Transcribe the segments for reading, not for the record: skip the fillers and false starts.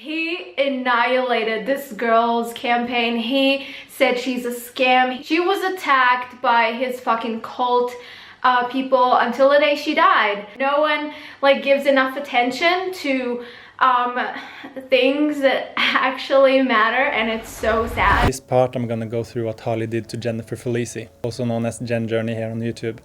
He annihilated this girl's campaign. He said she's a scam. She was attacked by his fucking cult people until the day she died. No one like gives enough attention to things that actually matter, and it's so sad. This part I'm gonna go through what Harley did to Jennifer Felici, also known as Jen Journey here on YouTube.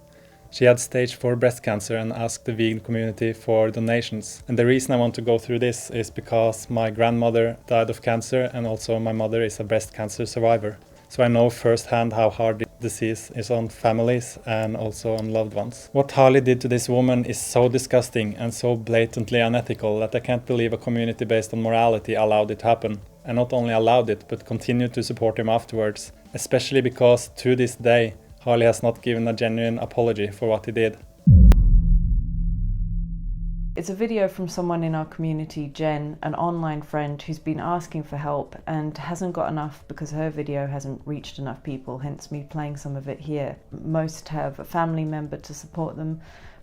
She had stage 4 breast cancer and asked the vegan community for donations. And the reason I want to go through this is because my grandmother died of cancer, and also my mother is a breast cancer survivor. So I know firsthand how hard this disease is on families and also on loved ones. What Harley did to this woman is so disgusting and so blatantly unethical that I can't believe a community based on morality allowed it to happen. And not only allowed it, but continued to support him afterwards. Especially because to this day, Harley has not given a genuine apology for what he did. It's a video from someone in our community, Jen, an online friend who's been asking for help and hasn't got enough because her video hasn't reached enough people, hence me playing some of it here. Most have a family member to support them,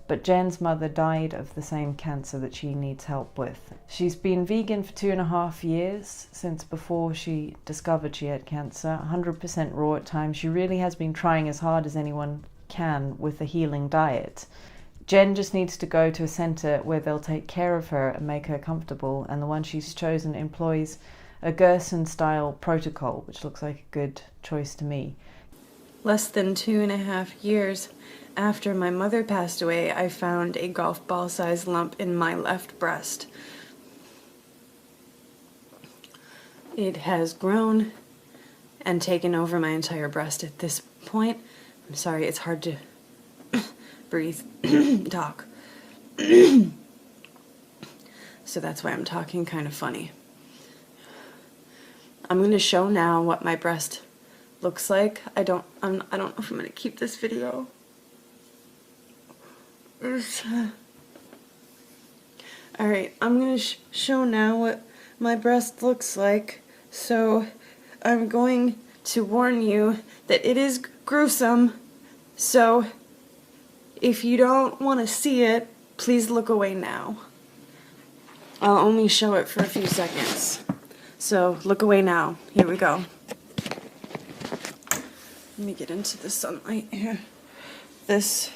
but Jen's mother died of the same cancer that she needs help with. She's been vegan for 2.5 years, since before she discovered she had cancer, 100% raw at times. She really has been trying as hard as anyone can with a healing diet. Jen just needs to go to a centre where they'll take care of her and make her comfortable, and the one she's chosen employs a Gerson-style protocol, which looks like a good choice to me. Less than 2.5 years after my mother passed away, I found a golf ball-sized lump in my left breast. It has grown and taken over my entire breast at this point. I'm sorry, it's hard to breathe, talk. So that's why I'm talking kind of funny. I'm going to show now what my breast looks like. I don't know if I'm going to keep this video. Alright, I'm going to show now what my breast looks like. So I'm going to warn you that it is gruesome. So if you don't want to see it, please look away now. I'll only show it for a few seconds. So look away now. Here we go. Let me get into the sunlight here. This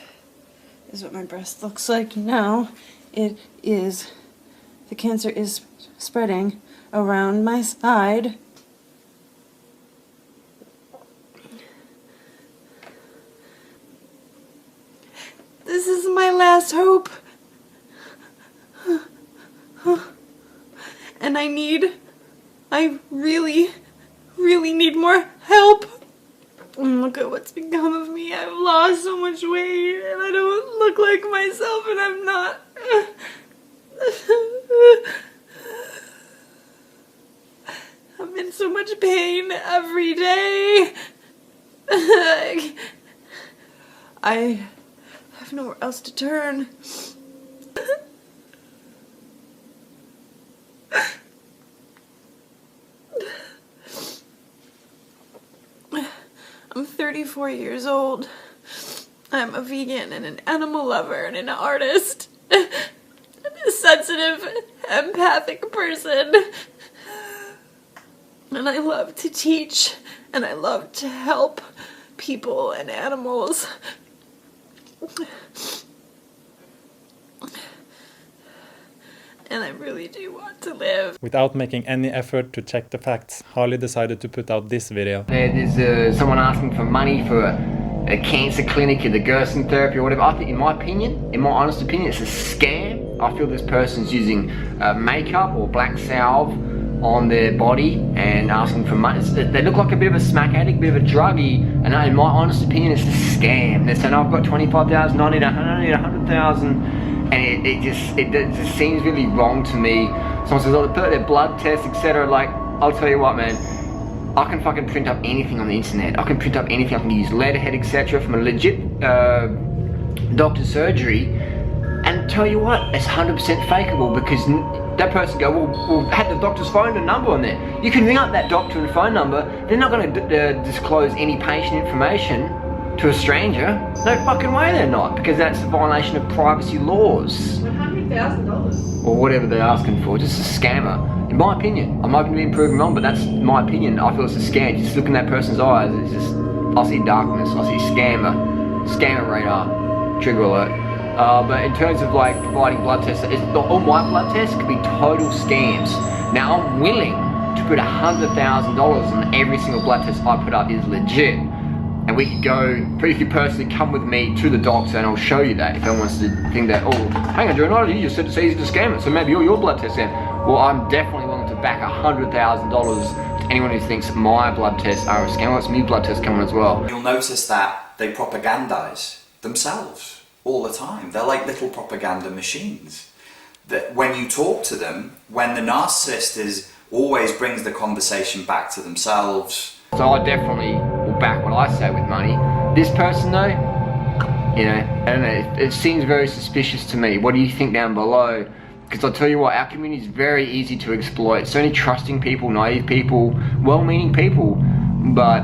is what my breast looks like now. The cancer is spreading around my side. This is my last hope. And I really need more help. And look at what's become of me. I've lost so much weight and I don't look like myself, and I'm not. I'm in so much pain every day. I have nowhere else to turn. I'm 34 years old. I'm a vegan and an animal lover and an artist. A sensitive, empathic person. And I love to teach, and I love to help people and animals. And I really do want to live. Without making any effort to check the facts, Harley decided to put out this video. There's someone asking for money for a cancer clinic or the Gerson therapy or whatever. I think, in my opinion, in my honest opinion, it's a scam. I feel this person's using makeup or black salve on their body and asking for money. They look like a bit of a smack addict, a bit of a druggie, and in my honest opinion, it's a scam. They're saying, I've got 25,000, I need 100,000. And it just seems really wrong to me. Someone says, oh, they put their blood tests, etc. Like, I'll tell you what, man. I can fucking print up anything on the internet. I can print up anything. I can use letterhead, etc. from a legit doctor's surgery. And tell you what, it's 100% fakeable, because that person go, well, had the doctor's phone and number on there. You can ring up that doctor and phone number. They're not going to disclose any patient information to a stranger. No fucking way they're not, because that's a violation of privacy laws. $100,000. Or whatever they're asking for, just a scammer. In My opinion. I'm open to being proven wrong, but that's my opinion. I feel it's a scam. Just looking at that person's eyes, it's just, I see darkness. I see scammer radar, trigger alert. But in terms of like providing blood tests, all my blood tests could be total scams. Now I'm willing to put $100,000 on every single blood test I put up is legit. And we could go, you could personally come with me to the doctor and I'll show you that if anyone wants to think that, oh, hang on, Joe, you just said it's easy to scam it, so maybe your blood test scam. Well, I'm definitely willing to back $100,000 to anyone who thinks my blood tests are a scam. Well, it's me blood tests coming as well. You'll notice that they propagandize themselves all the time. They're like little propaganda machines. That when you talk to them, when the narcissist always brings the conversation back to themselves. So I definitely will back what I say with money. This person though, you know, I don't know, it seems very suspicious to me. What do you think down below? Because I'll tell you what, our community is very easy to exploit. So many trusting people, naive people, well-meaning people. But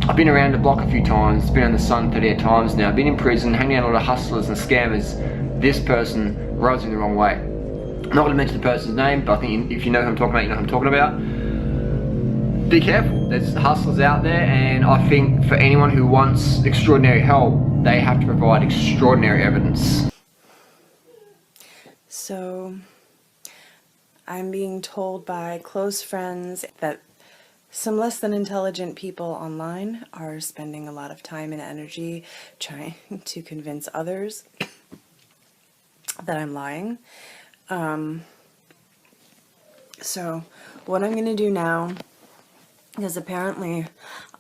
I've been around the block a few times, been on the sun 38 times now, been in prison, hanging out with a lot of hustlers and scammers. This person rubs me the wrong way. I'm not going to mention the person's name, but I think if you know who I'm talking about, you know who I'm talking about. Be careful, there's hustlers out there, and I think for anyone who wants extraordinary help, they have to provide extraordinary evidence. So, I'm being told by close friends that some less than intelligent people online are spending a lot of time and energy trying to convince others that I'm lying. So, what I'm going to do now, because apparently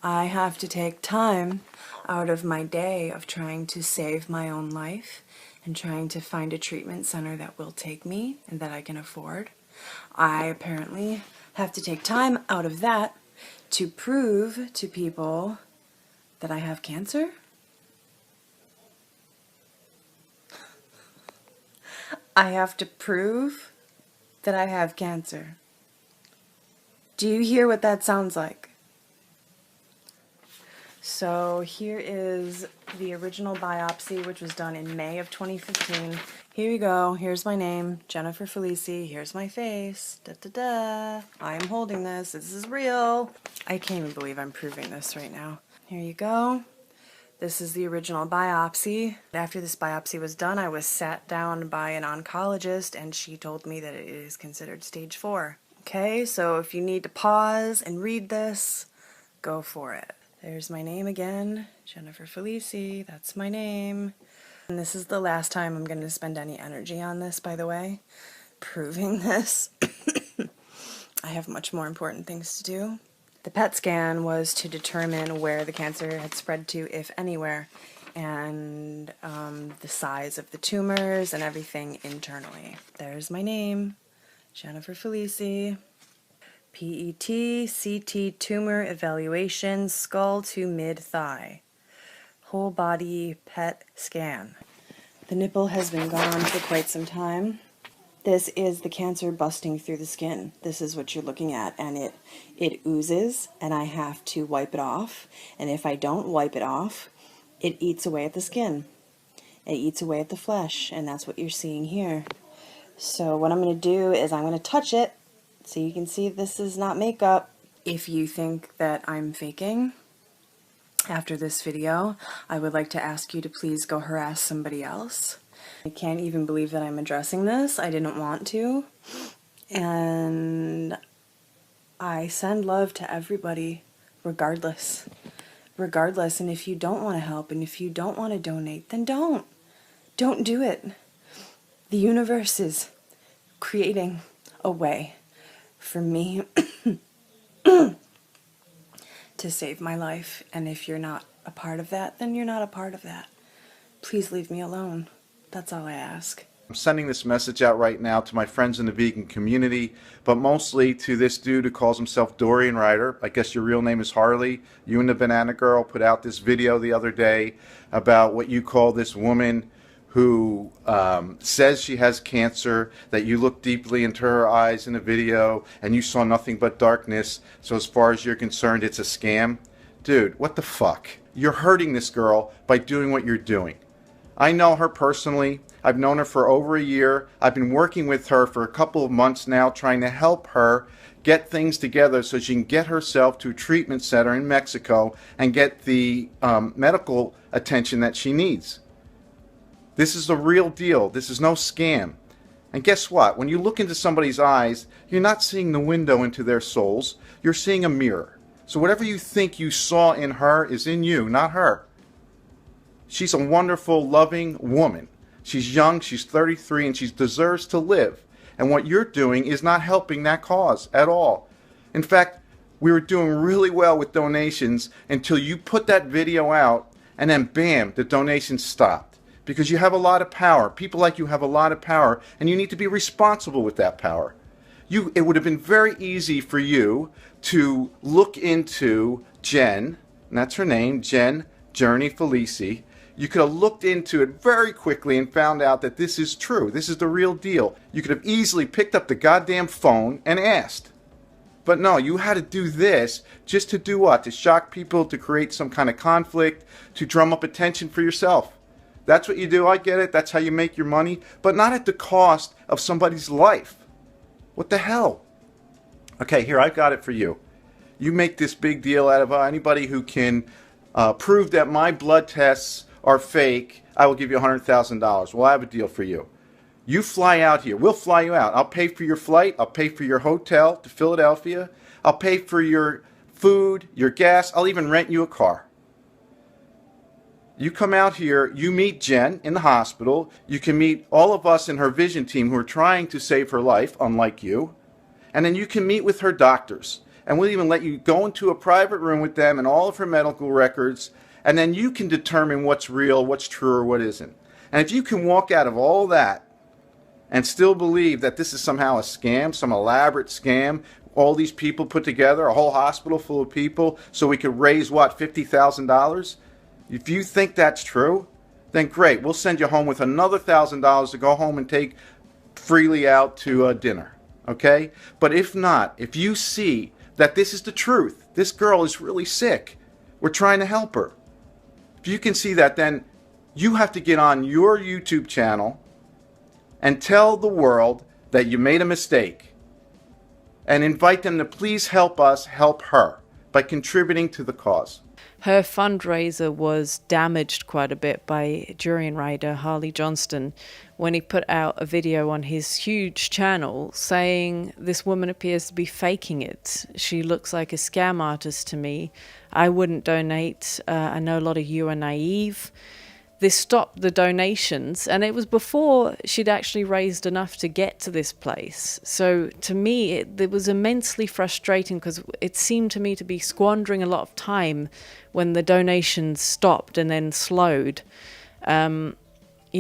I have to take time out of my day of trying to save my own life and trying to find a treatment center that will take me and that I can afford. I apparently have to take time out of that to prove to people that I have cancer. I have to prove that I have cancer. Do you hear what that sounds like? So here is the original biopsy, which was done in May of 2015. Here you go. Here's my name, Jennifer Felici. Here's my face. Da da da. I am holding this. This is real. I can't even believe I'm proving this right now. Here you go. This is the original biopsy. After this biopsy was done, I was sat down by an oncologist and she told me that it is considered stage 4. Okay, so if you need to pause and read this, go for it. There's my name again, Jennifer Felici, that's my name. And this is the last time I'm going to spend any energy on this, by the way, proving this. I have much more important things to do. The PET scan was to determine where the cancer had spread to, if anywhere, and the size of the tumors and everything internally. There's my name, Jennifer Felici. PET, CT tumor evaluation, skull to mid-thigh. Whole body PET scan. The nipple has been gone for quite some time. This is the cancer busting through the skin. This is what you're looking at, and it oozes, and I have to wipe it off. And if I don't wipe it off, it eats away at the skin. It eats away at the flesh, and that's what you're seeing here. So what I'm going to do is I'm going to touch it so you can see this is not makeup. If you think that I'm faking after this video, I would like to ask you to please go harass somebody else. I can't even believe that I'm addressing this. I didn't want to. And I send love to everybody, regardless. Regardless, and if you don't want to help and if you don't want to donate, then don't. Don't do it. The universe is creating a way for me to save my life, and if you're not a part of that, then you're not a part of that. Please leave me alone. That's all I ask. I'm sending this message out right now to my friends in the vegan community, but mostly to this dude who calls himself Dorian Ryder. I guess your real name is Harley. You and the Banana Girl put out this video the other day about what you call this woman who says she has cancer, that you looked deeply into her eyes in the video and you saw nothing but darkness, so as far as you're concerned it's a scam. Dude, what the fuck? You're hurting this girl by doing what you're doing. I know her personally. I've known her for over a year. I've been working with her for a couple of months now, trying to help her get things together so she can get herself to a treatment center in Mexico and get the medical attention that she needs. This is the real deal. This is no scam. And guess what? When you look into somebody's eyes, you're not seeing the window into their souls. You're seeing a mirror. So whatever you think you saw in her is in you, not her. She's a wonderful, loving woman. She's young, she's 33, and she deserves to live. And what you're doing is not helping that cause at all. In fact, we were doing really well with donations until you put that video out, and then bam, the donations stopped. Because you have a lot of power. People like you have a lot of power, and you need to be responsible with that power. It would have been very easy for you to look into Jen, and that's her name, Jen Journey Felici. You could have looked into it very quickly and found out that this is true. This is the real deal. You could have easily picked up the goddamn phone and asked. But no, you had to do this just to do what? To shock people, to create some kind of conflict, to drum up attention for yourself. That's what you do, I get it. That's how you make your money. But not at the cost of somebody's life. What the hell? Okay, here, I've got it for you. You make this big deal out of anybody who can prove that my blood tests are fake, I will give you $100,000. Well, I have a deal for you. You fly out here. We'll fly you out. I'll pay for your flight. I'll pay for your hotel to Philadelphia. I'll pay for your food, your gas. I'll even rent you a car. You come out here, you meet Jen in the hospital. You can meet all of us in her vision team who are trying to save her life, unlike you. And then you can meet with her doctors. And we'll even let you go into a private room with them and all of her medical records. And then you can determine what's real, what's true, or what isn't. And if you can walk out of all that and still believe that this is somehow a scam, some elaborate scam, all these people put together, a whole hospital full of people, so we could raise, what, $50,000? If you think that's true, then great. We'll send you home with another $1,000 to go home and take freely out to dinner. Okay? But if not, if you see that this is the truth, this girl is really sick, we're trying to help her. If you can see that, then you have to get on your YouTube channel and tell the world that you made a mistake and invite them to please help us help her by contributing to the cause. Her fundraiser was damaged quite a bit by Durian rider Harley Johnston when he put out a video on his huge channel saying this woman appears to be faking it. She looks like a scam artist to me. I wouldn't donate. I know a lot of you are naive. This stopped the donations, and it was before she'd actually raised enough to get to this place. So to me, it was immensely frustrating because it seemed to me to be squandering a lot of time when the donations stopped and then slowed. You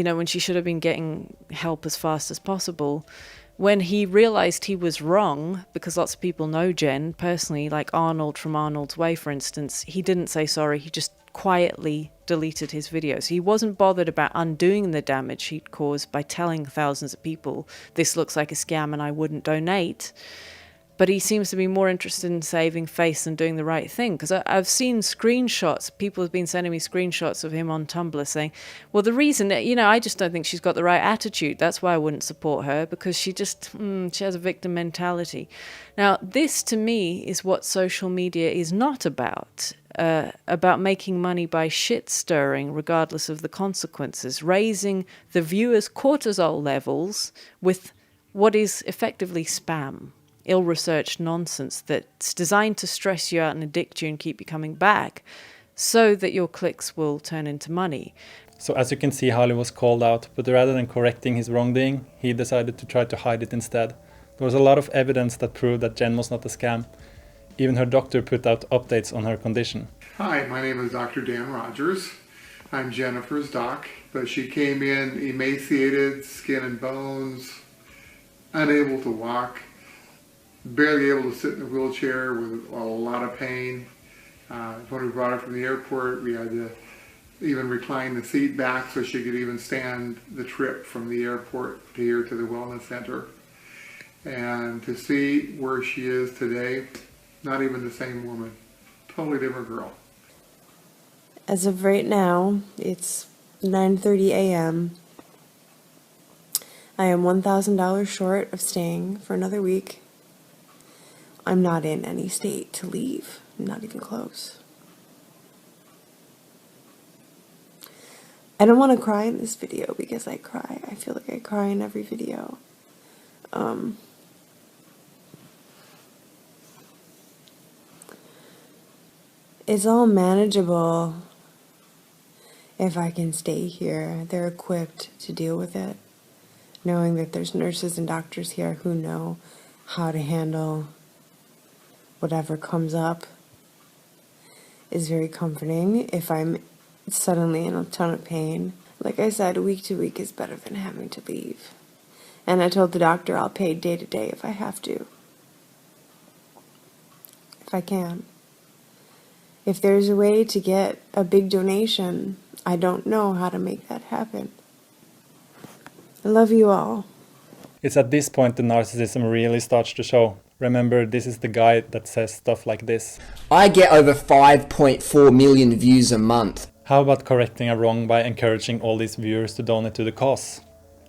know, when she should have been getting help as fast as possible. When he realized he was wrong, because lots of people know Jen personally, like Arnold from Arnold's Way, for instance, he didn't say sorry. He just quietly deleted his videos. He wasn't bothered about undoing the damage he'd caused by telling thousands of people, this looks like a scam and I wouldn't donate. But he seems to be more interested in saving face and doing the right thing. Because I've seen screenshots, people have been sending me screenshots of him on Tumblr saying, well, the reason, you know, I just don't think she's got the right attitude. That's why I wouldn't support her, because she just, she has a victim mentality. Now, this to me is what social media is not about making money by shit stirring, regardless of the consequences, raising the viewers' cortisol levels with what is effectively spam. Ill-researched nonsense that's designed to stress you out and addict you and keep you coming back so that your clicks will turn into money. So as you can see, Harley was called out, but rather than correcting his wrongdoing, he decided to try to hide it instead. There was a lot of evidence that proved that Jen was not a scam. Even her doctor put out updates on her condition. Hi, my name is Dr. Dan Rogers. I'm Jennifer's doc, but she came in emaciated, skin and bones, unable to walk, barely able to sit in a wheelchair with a lot of pain. When we brought her from the airport, we had to even recline the seat back so she could even stand the trip from the airport to here to the wellness center. And to see where she is today, not even the same woman, totally different girl. As of right now, it's 9:30 a.m. I am $1,000 short of staying for another week. I'm not in any state to leave. I'm not even close. I don't want to cry in this video because I cry. I feel like I cry in every video. It's all manageable if I can stay here. They're equipped to deal with it, knowing that there's nurses and doctors here who know how to handle whatever comes up is very comforting. If I'm suddenly in a ton of pain, like I said, week to week is better than having to leave. And I told the doctor I'll pay day to day if I have to. If I can. If there's a way to get a big donation, I don't know how to make that happen. I love you all. It's at this point the narcissism really starts to show. Remember, this is the guy that says stuff like this. I get over 5.4 million views a month. How about correcting a wrong by encouraging all these viewers to donate to the cause?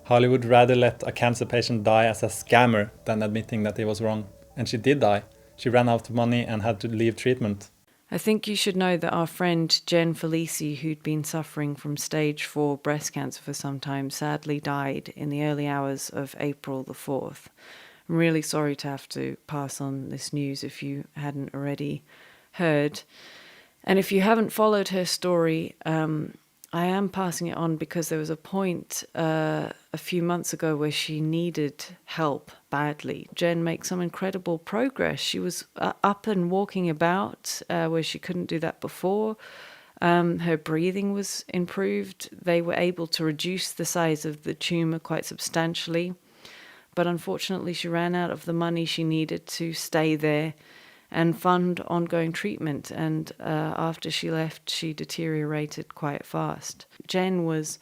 Harley would rather let a cancer patient die as a scammer than admitting that he was wrong. And she did die. She ran out of money and had to leave treatment. I think you should know that our friend Jen Felici, who'd been suffering from stage 4 breast cancer for some time, sadly died in the early hours of April the 4th. I'm really sorry to have to pass on this news if you hadn't already heard. And if you haven't followed her story, I am passing it on because there was a point a few months ago where she needed help badly. Jen makes some incredible progress. She was up and walking about where she couldn't do that before. Her breathing was improved. They were able to reduce the size of the tumor quite substantially. But unfortunately, she ran out of the money she needed to stay there and fund ongoing treatment. And after she left, she deteriorated quite fast. Jen was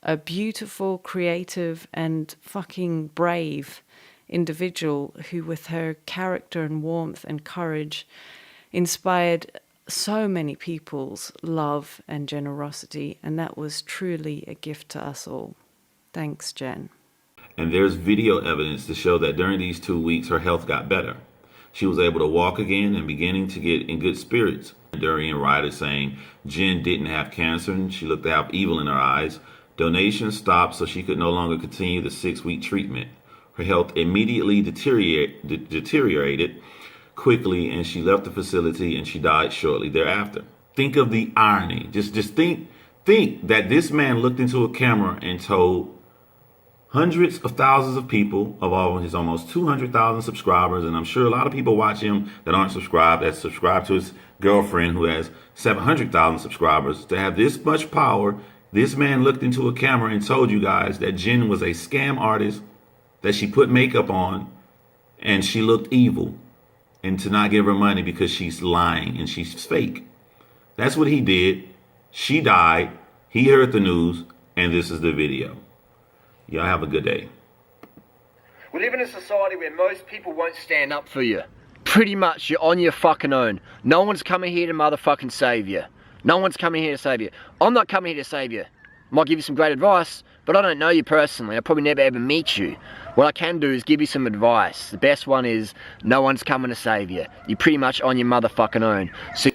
a beautiful, creative, and fucking brave individual who, with her character and warmth and courage, inspired so many people's love and generosity. And that was truly a gift to us all. Thanks, Jen. And there's video evidence to show that during these 2 weeks, her health got better. She was able to walk again and beginning to get in good spirits. Durian Ryder saying Jen didn't have cancer and she looked to have evil in her eyes. Donations stopped so she could no longer continue the 6-week treatment. Her health immediately deteriorated quickly and she left the facility and she died shortly thereafter. Think of the irony. Just think that this man looked into a camera and told hundreds of thousands of people of all his almost 200,000 subscribers, and I'm sure a lot of people watch him that aren't subscribed, that subscribe to his girlfriend who has 700,000 subscribers. To have this much power, this man looked into a camera and told you guys that Jen was a scam artist, that she put makeup on, and she looked evil, and to not give her money because she's lying and she's fake. That's what he did. She died. He heard the news, and this is the video. Y'all have a good day. We live in a society where most people won't stand up for you. Pretty much, you're on your fucking own. No one's coming here to motherfucking save you. No one's coming here to save you. I'm not coming here to save you. Might give you some great advice, but I don't know you personally. I'll probably never ever meet you. What I can do is give you some advice. The best one is, no one's coming to save you. You're pretty much on your motherfucking own. So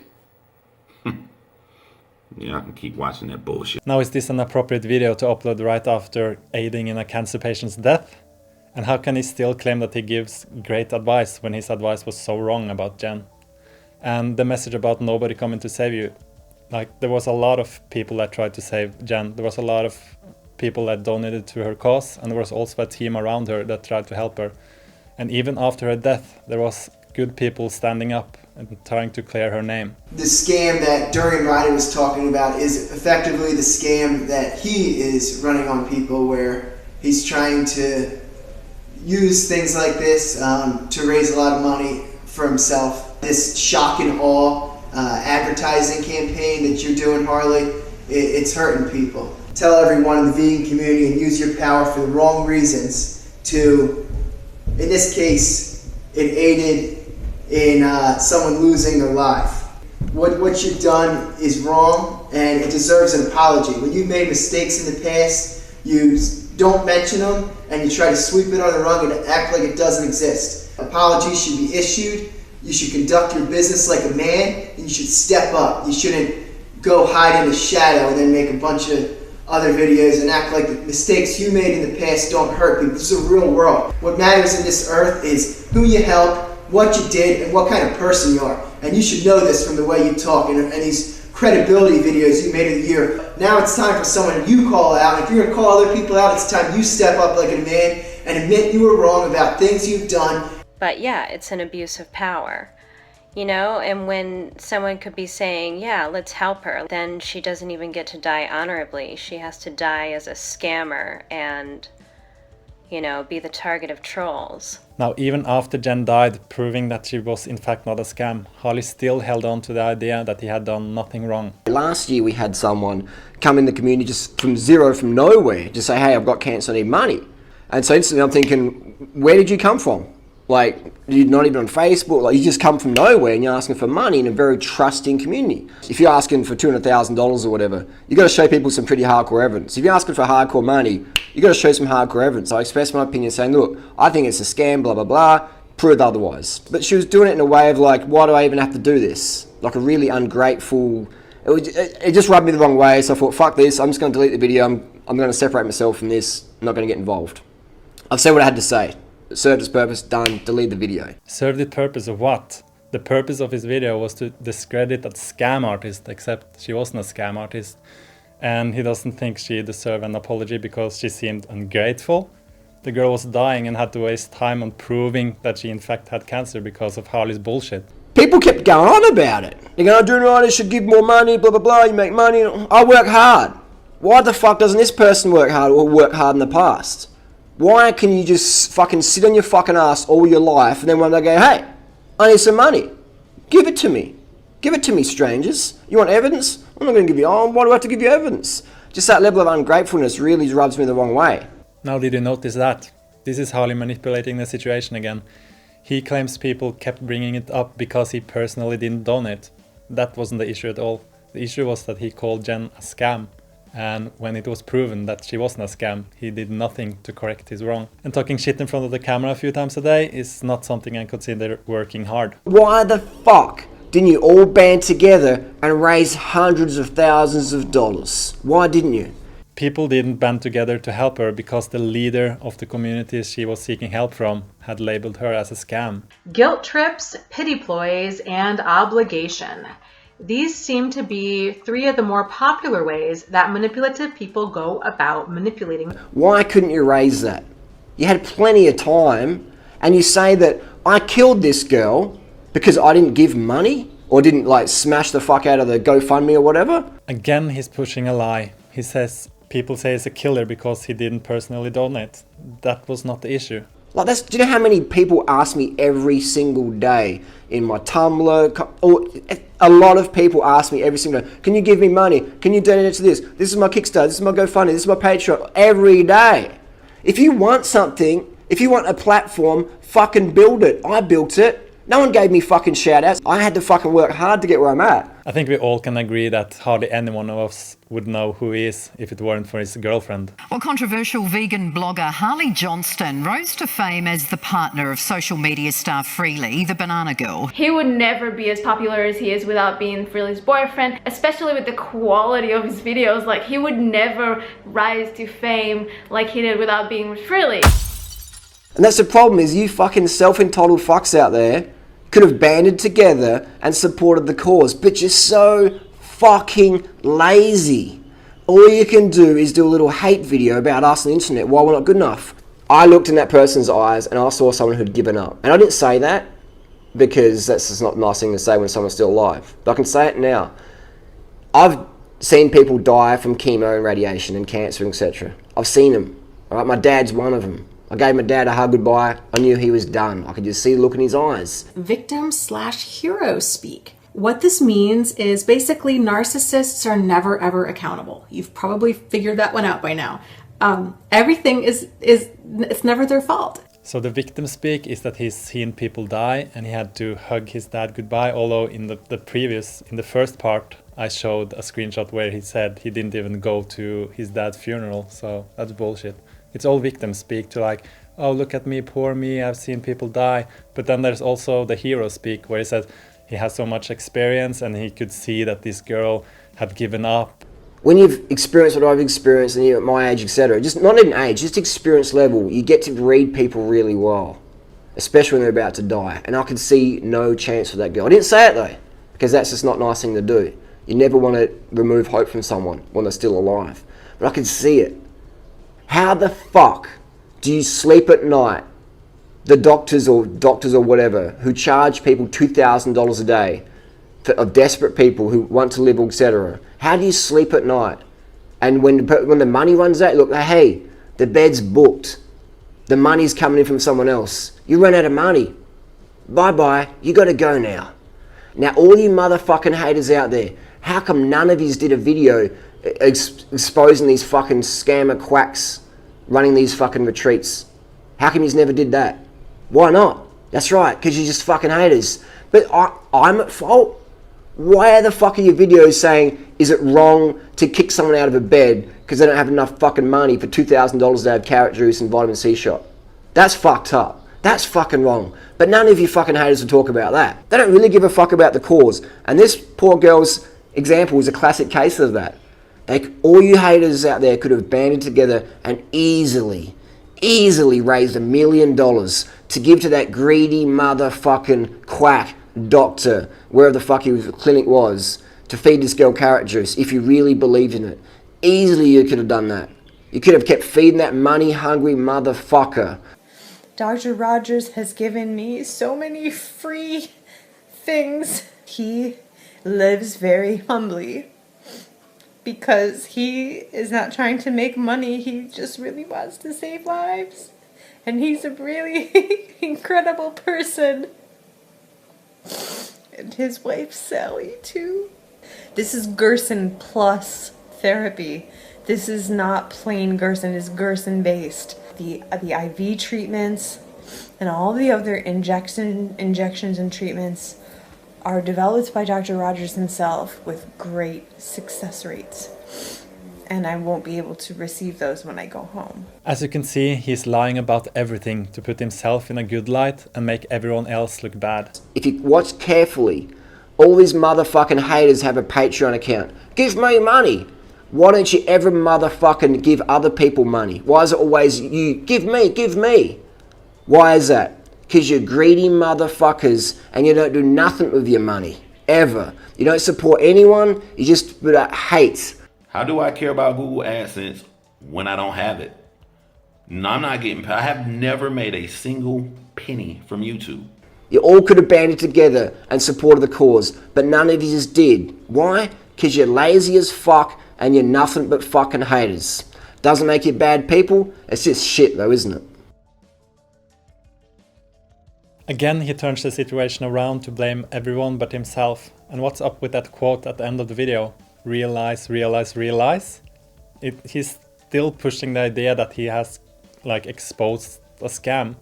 Yeah, I can keep watching that bullshit. Now, is this an appropriate video to upload right after aiding in a cancer patient's death? And how can he still claim that he gives great advice when his advice was so wrong about Jen? And the message about nobody coming to save you. Like, there was a lot of people that tried to save Jen. There was a lot of people that donated to her cause, and there was also a team around her that tried to help her. And even after her death, there was good people standing up and trying to clear her name. The scam that Durian Ryder was talking about is effectively the scam that he is running on people, where he's trying to use things like this to raise a lot of money for himself. This shock and awe advertising campaign that you're doing, Harley, it's hurting people. Tell everyone in the vegan community and use your power for the wrong reasons to, in this case, it aided in someone losing their life. What you've done is wrong, and it deserves an apology. When you've made mistakes in the past, you don't mention them and you try to sweep it under the rug and act like it doesn't exist. Apologies should be issued. You should conduct your business like a man, and you should step up. You shouldn't go hide in the shadow and then make a bunch of other videos and act like the mistakes you made in the past don't hurt people. This is a real world. What matters in this earth is who you help, what you did, and what kind of person you are. And you should know this from the way you talk and these credibility videos you made of the year. Now it's time for someone you call out. If you're going to call other people out, it's time you step up like a man and admit you were wrong about things you've done. But yeah, it's an abuse of power, you know, and when someone could be saying, yeah, let's help her, then she doesn't even get to die honorably. She has to die as a scammer and, you know, be the target of trolls. Now, even after Jen died, proving that she was in fact not a scam, Harley still held on to the idea that he had done nothing wrong. Last year we had someone come in the community just from zero, from nowhere, just say, hey, I've got cancer, I need money. And so instantly I'm thinking, where did you come from? Like, you're not even on Facebook, like you just come from nowhere and you're asking for money in a very trusting community. If you're asking for $200,000 or whatever, you got to show people some pretty hardcore evidence. If you're asking for hardcore money, you got to show some hardcore evidence. I expressed my opinion saying, look, I think it's a scam, blah, blah, blah, proved otherwise. But she was doing it in a way of like, why do I even have to do this? Like a really ungrateful, it just rubbed me the wrong way. So I thought, fuck this, I'm just going to delete the video. I'm going to separate myself from this. I'm not going to get involved. I've said what I had to say. It served its purpose, done, delete the video. Served its purpose of what? The purpose of his video was to discredit a scam artist, except she wasn't a scam artist. And he doesn't think she deserved an apology because she seemed ungrateful. The girl was dying and had to waste time on proving that she in fact had cancer because of Harley's bullshit. People kept going on about it. They're going, doing right, you should give more money, blah, blah, blah, you make money. I work hard. Why the fuck doesn't this person work hard or work hard in the past? Why can you just fucking sit on your fucking ass all your life and then one day go, hey, I need some money. Give it to me. Give it to me, strangers. You want evidence? I'm not going to give you, why do I have to give you evidence? Just that level of ungratefulness really rubs me the wrong way. Now did you notice that? This is Harley manipulating the situation again. He claims people kept bringing it up because he personally didn't donate. That wasn't the issue at all. The issue was that he called Jen a scam. And when it was proven that she wasn't a scam, he did nothing to correct his wrong. And talking shit in front of the camera a few times a day is not something I consider working hard. Why the fuck didn't you all band together and raise hundreds of thousands of dollars? Why didn't you? People didn't band together to help her because the leader of the communities she was seeking help from had labeled her as a scam. Guilt trips, pity ploys, and obligation. These seem to be three of the more popular ways that manipulative people go about manipulating. Why couldn't you raise that? You had plenty of time, and you say that I killed this girl because I didn't give money or didn't like smash the fuck out of the GoFundMe or whatever? Again, he's pushing a lie. He says people say he's a killer because he didn't personally donate. That was not the issue. Like do you know how many people ask me every single day in my Tumblr? Or a lot of people ask me every single day, can you give me money? Can you donate it to this? This is my Kickstarter, this is my GoFundMe, this is my Patreon. Every day. If you want something, if you want a platform, fucking build it. I built it. No one gave me fucking shout outs. I had to fucking work hard to get where I'm at. I think we all can agree that hardly any one of us would know who he is if it weren't for his girlfriend. Well, controversial vegan blogger Harley Johnston rose to fame as the partner of social media star Freely, the Banana Girl. He would never be as popular as he is without being Freely's boyfriend, especially with the quality of his videos. Like, he would never rise to fame like he did without being with Freely. And that's the problem, is you fucking self-entitled fucks out there could have banded together and supported the cause, but you're so fucking lazy. All you can do is do a little hate video about us on the internet while we're not good enough. I looked in that person's eyes and I saw someone who'd given up. And I didn't say that because that's just not a nice thing to say when someone's still alive. But I can say it now. I've seen people die from chemo and radiation and cancer, etc. I've seen them. All right, my dad's one of them. I gave my dad a hug goodbye. I knew he was done. I could just see the look in his eyes. Victim/hero speak. What this means is basically narcissists are never ever accountable. You've probably figured that one out by now. Everything it's never their fault. So the victim speak is that he's seen people die and he had to hug his dad goodbye, although in the first part I showed a screenshot where he said he didn't even go to his dad's funeral, so that's bullshit. It's all victims speak to like, oh, look at me, poor me, I've seen people die. But then there's also the hero speak where he says he has so much experience and he could see that this girl had given up. When you've experienced what I've experienced and you're at my age, etc., just not even age, just experience level, you get to read people really well, especially when they're about to die. And I could see no chance for that girl. I didn't say it though, because that's just not a nice thing to do. You never want to remove hope from someone when they're still alive. But I could see it. How the fuck do you sleep at night? The doctors or whatever who charge people $2,000 a day of desperate people who want to live, etc. How do you sleep at night? And when the money runs out, look, hey, the bed's booked. The money's coming in from someone else. You run out of money. Bye-bye. You got to go now. Now, all you motherfucking haters out there, how come none of yous did a video exposing these fucking scammer quacks running these fucking retreats? How come yous never did that? Why not? That's right, because you're just fucking haters. But I'm at fault. Why the fuck are your videos saying, is it wrong to kick someone out of a bed because they don't have enough fucking money for $2,000 to have carrot juice and vitamin C shot? That's fucked up. That's fucking wrong. But none of you fucking haters will talk about that. They don't really give a fuck about the cause. And this poor girl's example is a classic case of that. All you haters out there could have banded together and easily raised $1 million to give to that greedy motherfucking quack doctor, wherever the fuck his clinic was, to feed this girl carrot juice if you really believed in it. Easily you could have done that. You could have kept feeding that money-hungry motherfucker. Dr. Rogers has given me so many free things. He lives very humbly because he is not trying to make money. He just really wants to save lives. And he's a really incredible person. And his wife, Sally, too. This is Gerson plus therapy. This is not plain Gerson, it's Gerson based. The IV treatments and all the other injections and treatments are developed by Dr. Rogers himself with great success rates. And I won't be able to receive those when I go home. As you can see, he's lying about everything to put himself in a good light and make everyone else look bad. If you watch carefully, all these motherfucking haters have a Patreon account. Give me money. Why don't you ever motherfucking give other people money? Why is it always you? Give me. Why is that? Because you're greedy motherfuckers and you don't do nothing with your money. Ever. You don't support anyone. You just hate. How do I care about Google AdSense when I don't have it? No, I'm not getting paid. I have never made a single penny from YouTube. You all could have banded together and supported the cause, but none of you just did. Why? Because you're lazy as fuck and you're nothing but fucking haters. Doesn't make you bad people. It's just shit though, isn't it? Again, he turns the situation around to blame everyone but himself. And what's up with that quote at the end of the video? Realize, realize, realize. He's still pushing the idea that he has exposed a scam.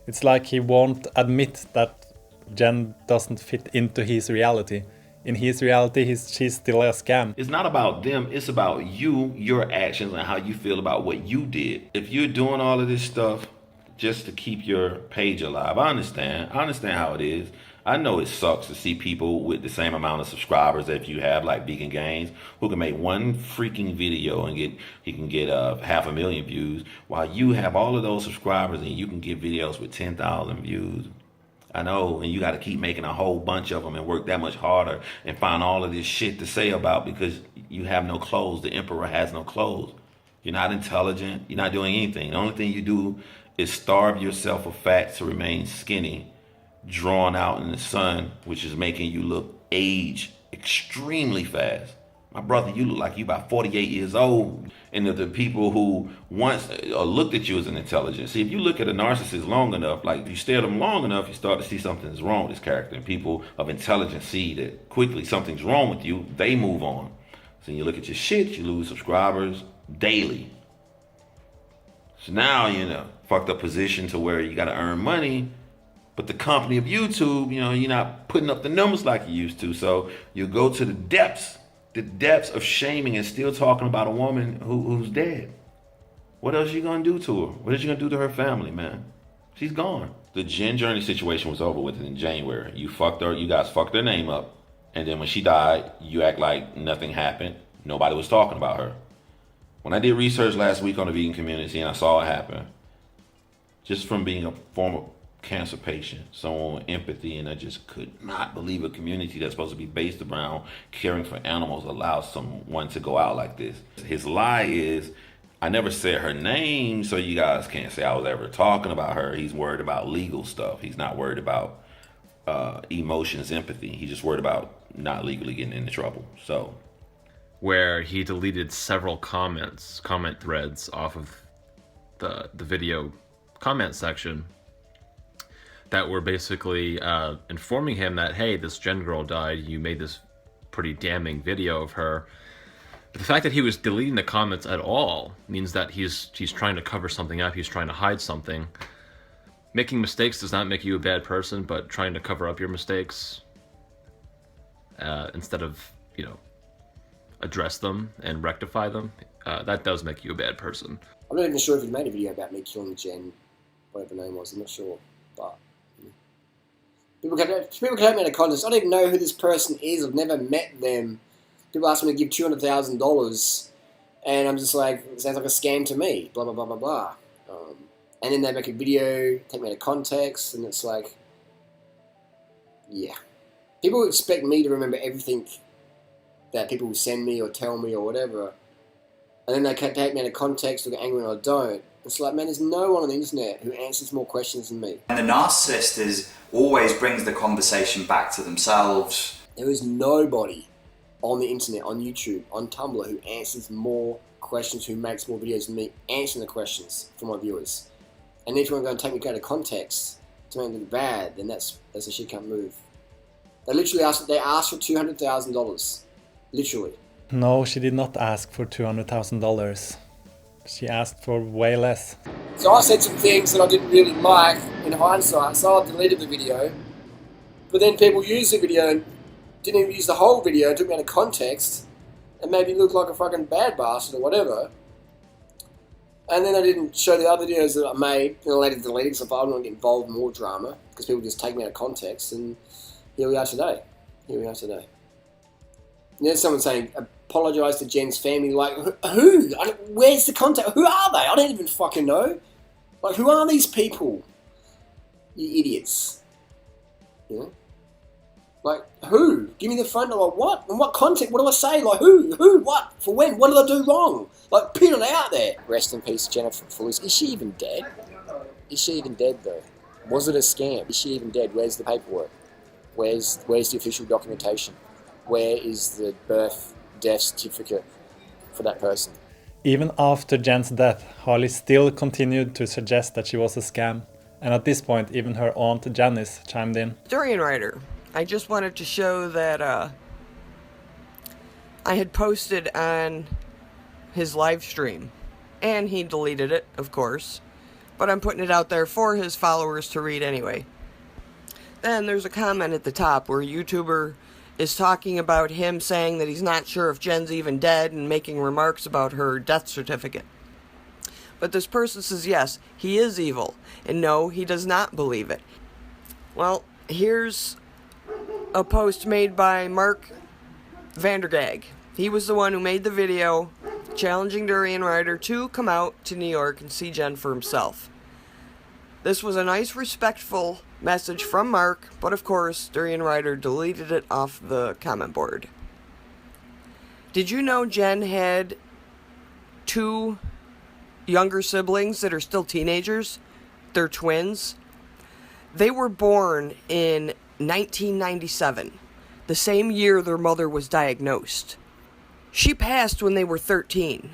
It's like he won't admit that Jen doesn't fit into his reality. In his reality, she's still a scam. It's not about them, it's about you, your actions, and how you feel about what you did. If you're doing all of this stuff just to keep your page alive, I understand how it is. I know it sucks to see people with the same amount of subscribers that you have, like Vegan Gains, who can make one freaking video and he can get 500,000 views, while you have all of those subscribers and you can get videos with 10,000 views. I know, and you got to keep making a whole bunch of them and work that much harder and find all of this shit to say about because you have no clothes. The emperor has no clothes. You're not intelligent. You're not doing anything. The only thing you do is starve yourself of fat to remain skinny, drawn out in the sun, which is making you look age extremely fast. My brother, you look like you about 48 years old. And the people who once looked at you as an intelligent. See, if you look at a narcissist long enough, like if you stare at them long enough, you start to see something's wrong with this character. And people of intelligence see that quickly something's wrong with you, they move on. So you look at your shit, you lose subscribers daily. So now you're in a fucked up position to where you got to earn money. But the company of YouTube, you're not putting up the numbers like you used to. So you go to the depths the depths of shaming and still talking about a woman who's dead. What else are you gonna do to her? What is you gonna do to her family, man? She's gone. The Jen Journey situation was over with in January. You guys fucked their name up. And then when she died, you act like nothing happened. Nobody was talking about her. When I did research last week on the vegan community and I saw it happen, just from being a former cancer patient, someone with empathy, and I just could not believe a community that's supposed to be based around caring for animals allows someone to go out like this. His lie is, I never said her name, so you guys can't say I was ever talking about her. He's worried about legal stuff. He's not worried about emotions, empathy. He's just worried about not legally getting into trouble. So, where he deleted several comment threads off of the video comment section that were basically informing him that, hey, this Jen girl died, you made this pretty damning video of her. But the fact that he was deleting the comments at all means that he's trying to cover something up, he's trying to hide something. Making mistakes does not make you a bad person, but trying to cover up your mistakes instead of, address them and rectify them, that does make you a bad person. I'm not even sure if he made a video about me killing Jen, whatever her name was, I'm not sure, but people come out of contest. I don't even know who this person is. I've never met them. People ask me to give $200,000, and I'm just like, it sounds like a scam to me. Blah blah blah blah blah. And then they make a video, take me out of context, and it's like, yeah. People expect me to remember everything that people will send me or tell me or whatever, and then they take me out of context or get angry when I don't. It's like, man, there's no one on the internet who answers more questions than me. And the narcissist always brings the conversation back to themselves. There is nobody on the internet, on YouTube, on Tumblr, who answers more questions, who makes more videos than me, answering the questions for my viewers. And if you want to go and take me out of context to make me look bad, then that's a shit can't move. They literally asked for $200,000. Literally. No, she did not ask for $200,000. She asked for way less. So I said some things that I didn't really like in hindsight, so I deleted the video. But then people used the video and didn't even use the whole video, and took me out of context, and made me look like a fucking bad bastard or whatever. And then I didn't show the other videos that I made, and I later deleted, so I don't want to get involved in more drama, because people just take me out of context, and here we are today. And there's someone saying, apologise to Jen's family. Like, who? Where's the contact? Who are they? I don't even fucking know. Like, who are these people? You idiots. You know? Like, who? Give me the front door. Like, what? In what context? What do I say? Like, who? Who? What? For when? What did I do wrong? Like, put it out there. Rest in peace, Jennifer Felice. Is she even dead? Is she even dead, though? Was it a scam? Is she even dead? Where's the paperwork? Where's the official documentation? Where is the death certificate for that person? Even after Jen's death, Harley still continued to suggest that she was a scam. And at this point, even her aunt Janice chimed in. Durian Rider, I just wanted to show that I had posted on his live stream. And he deleted it, of course. But I'm putting it out there for his followers to read anyway. Then there's a comment at the top where a YouTuber is talking about him saying that he's not sure if Jen's even dead and making remarks about her death certificate. But this person says yes, he is evil, and no, he does not believe it. Well, here's a post made by Mark Vandergag. He was the one who made the video challenging Durian Rider to come out to New York and see Jen for himself. This was a nice, respectful message from Mark, but of course, Durian Rider deleted it off the comment board. Did you know Jen had 2 younger siblings that are still teenagers? They're twins. They were born in 1997, the same year their mother was diagnosed. She passed when they were 13.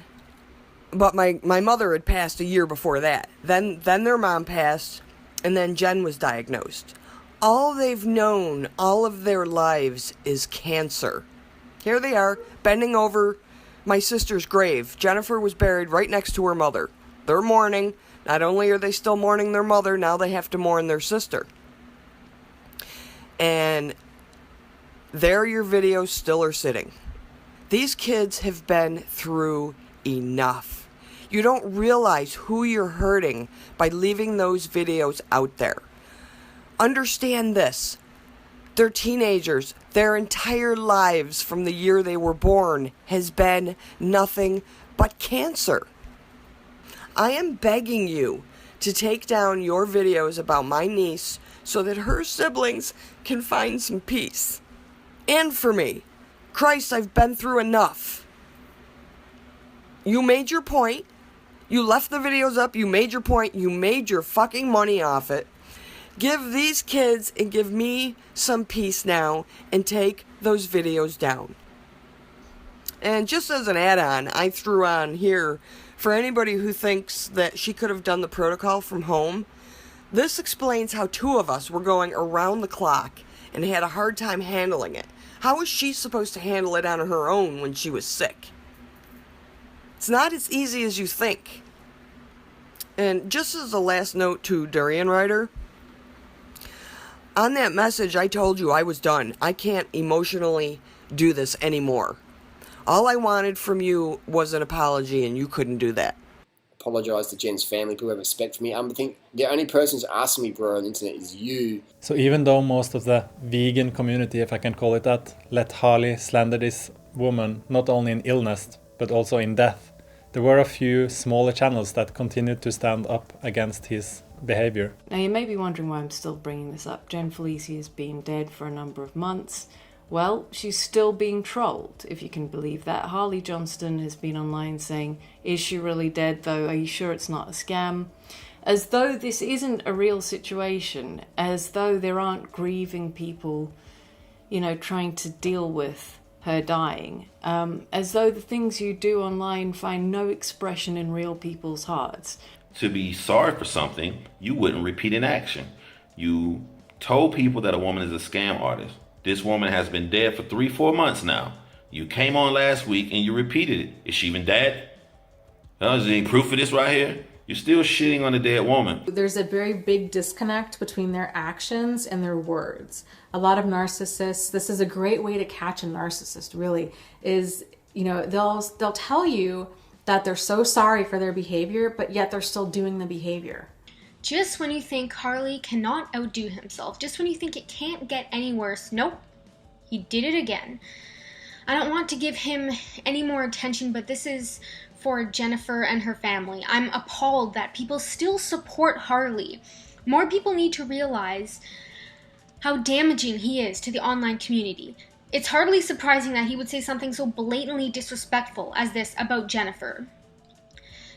But my mother had passed a year before that. Then their mom passed, and then Jen was diagnosed. All they've known all of their lives is cancer. Here they are, bending over my sister's grave. Jennifer was buried right next to her mother. They're mourning. Not only are they still mourning their mother, now they have to mourn their sister. And there your videos still are sitting. These kids have been through enough. You don't realize who you're hurting by leaving those videos out there. Understand this. They're teenagers. Their entire lives from the year they were born has been nothing but cancer. I am begging you to take down your videos about my niece so that her siblings can find some peace. And for me. Christ, I've been through enough. You made your point. You left the videos up. You made your point. You made your fucking money off it. Give these kids and give me some peace now and take those videos down. And just as an add-on, I threw on here, for anybody who thinks that she could have done the protocol from home, this explains how two of us were going around the clock and had a hard time handling it. How was she supposed to handle it on her own when she was sick? It's not as easy as you think. And just as a last note to Durian Rider, on that message I told you I was done. I can't emotionally do this anymore. All I wanted from you was an apology, and you couldn't do that. Apologise to Jen's family, people have respect for me. I think the only person who's asking me, bro, on the internet is you. So even though most of the vegan community, if I can call it that, let Harley slander this woman not only in illness but also in death, there were a few smaller channels that continued to stand up against his behavior. Now you may be wondering why I'm still bringing this up. Jen Felici has been dead for a number of months. Well, she's still being trolled, if you can believe that. Harley Johnston has been online saying, is she really dead though? Are you sure it's not a scam? As though this isn't a real situation, as though there aren't grieving people, you know, trying to deal with her dying. As though the things you do online find no expression in real people's hearts. To be sorry for something, you wouldn't repeat an action. You told people that a woman is a scam artist. This woman has been dead for 3-4 months now. You came on last week and you repeated it. Is she even dead? Is there any proof of this right here? You're still shitting on a dead woman. There's a very big disconnect between their actions and their words. A lot of narcissists, this is a great way to catch a narcissist, really, is, you know, they'll tell you that they're so sorry for their behavior, but yet they're still doing the behavior. Just when you think Harley cannot outdo himself, just when you think it can't get any worse, nope, he did it again. I don't want to give him any more attention, but this is for Jennifer and her family. I'm appalled that people still support Harley. More people need to realize how damaging he is to the online community. It's hardly surprising that he would say something so blatantly disrespectful as this about Jennifer.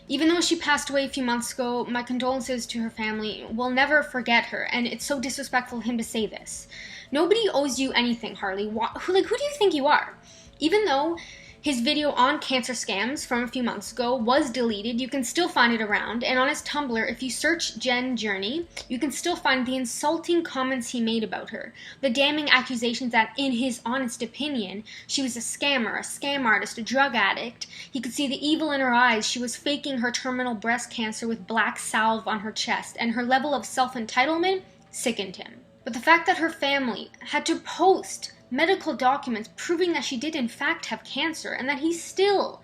Even though she passed away a few months ago, my condolences to her family. We'll never forget her, and it's so disrespectful of him to say this. Nobody owes you anything, Harley. Who do you think you are? Even though his video on cancer scams from a few months ago was deleted, you can still find it around, and on his Tumblr, if you search Jen Journey, you can still find the insulting comments he made about her, the damning accusations that, in his honest opinion, she was a scammer, a scam artist, a drug addict. He could see the evil in her eyes. She was faking her terminal breast cancer with black salve on her chest, and her level of self-entitlement sickened him. But the fact that her family had to post medical documents proving that she did in fact have cancer and that he still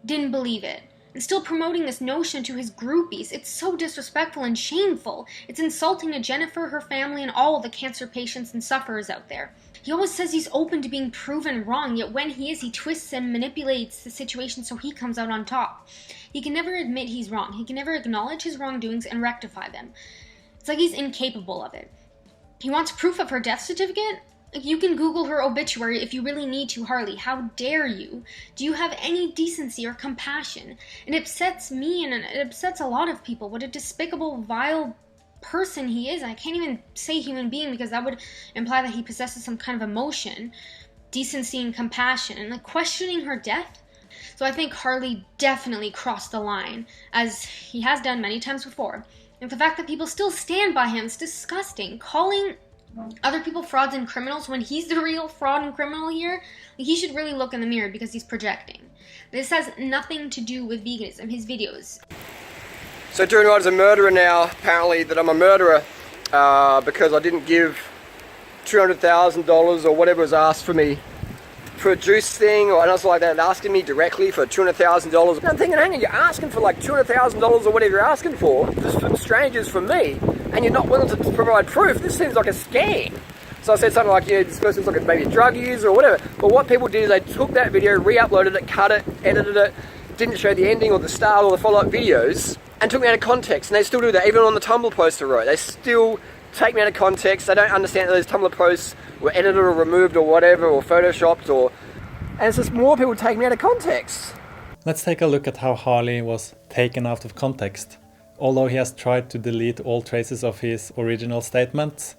didn't believe it and still promoting this notion to his groupies, it's so disrespectful and shameful. It's insulting to Jennifer, her family, and all of the cancer patients and sufferers out there. He always says he's open to being proven wrong, yet when he is, he twists and manipulates the situation so he comes out on top. He can never admit he's wrong. He can never acknowledge his wrongdoings and rectify them. It's like he's incapable of it. He wants proof of her death certificate? You can Google her obituary if you really need to, Harley. How dare you? Do you have any decency or compassion? It upsets me and it upsets a lot of people. What a despicable, vile person he is. I can't even say human being because that would imply that he possesses some kind of emotion, decency and compassion. And questioning her death? So I think Harley definitely crossed the line, as he has done many times before. And the fact that people still stand by him is disgusting. Calling other people frauds and criminals when he's the real fraud and criminal here, he should really look in the mirror because he's projecting. This has nothing to do with veganism, his videos. So Durian Rider's a murderer now, apparently, that I'm a murderer because I didn't give $200,000 or whatever was asked for me for a juice thing or else like that, asking me directly for $200,000. And I'm thinking, hang on, you're asking for like $200,000 or whatever you're asking for, just from strangers from me, and you're not willing to provide proof. This seems like a scam. So I said something like, yeah, this person's like maybe a drug user or whatever. But what people did is they took that video, re-uploaded it, cut it, edited it, didn't show the ending or the start or the follow-up videos, and took me out of context. And they still do that, even on the Tumblr post I wrote. They still take me out of context. They don't understand that those Tumblr posts were edited or removed or whatever, or photoshopped, or... And it's just more people taking me out of context. Let's take a look at how Harley was taken out of context. Although he has tried to delete all traces of his original statements,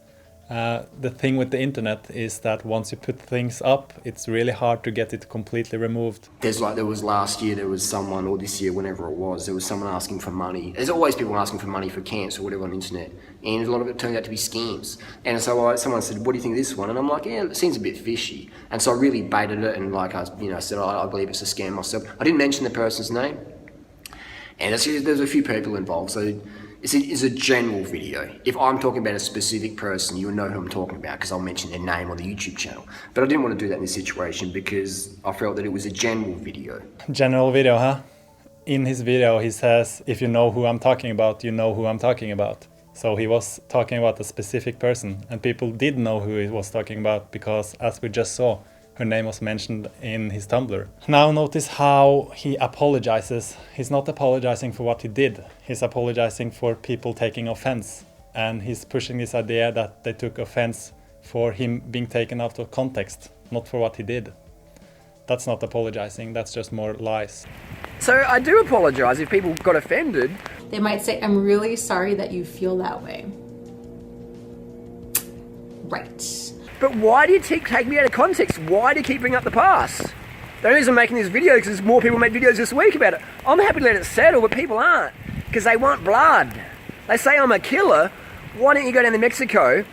the thing with the internet is that once you put things up, it's really hard to get it completely removed. There was last year, there was someone, or this year, whenever it was, there was someone asking for money. There's always people asking for money for cancer or whatever on the internet, and a lot of it turned out to be scams. And so someone said, what do you think of this one? And I'm like, yeah, it seems a bit fishy. And so I really baited it, and like I said, I believe it's a scam myself. I didn't mention the person's name, and there's a few people involved, so it's a general video. If I'm talking about a specific person, you'll know who I'm talking about because I'll mention their name on the YouTube channel. But I didn't want to do that in this situation because I felt that it was a general video. General video, huh? In his video, he says, if you know who I'm talking about, you know who I'm talking about. So he was talking about a specific person, and people did know who he was talking about because, as we just saw, her name was mentioned in his Tumblr. Now notice how he apologizes. He's not apologizing for what he did. He's apologizing for people taking offense. And he's pushing this idea that they took offense for him being taken out of context, not for what he did. That's not apologizing, that's just more lies. So I do apologize if people got offended. They might say, I'm really sorry that you feel that way. Right. But why do you keep taking me out of context? Why do you keep bringing up the past? The only reason I'm making this video is because more people make videos this week about it. I'm happy to let it settle, but people aren't. Because they want blood. They say I'm a killer. Why don't you go down to Mexico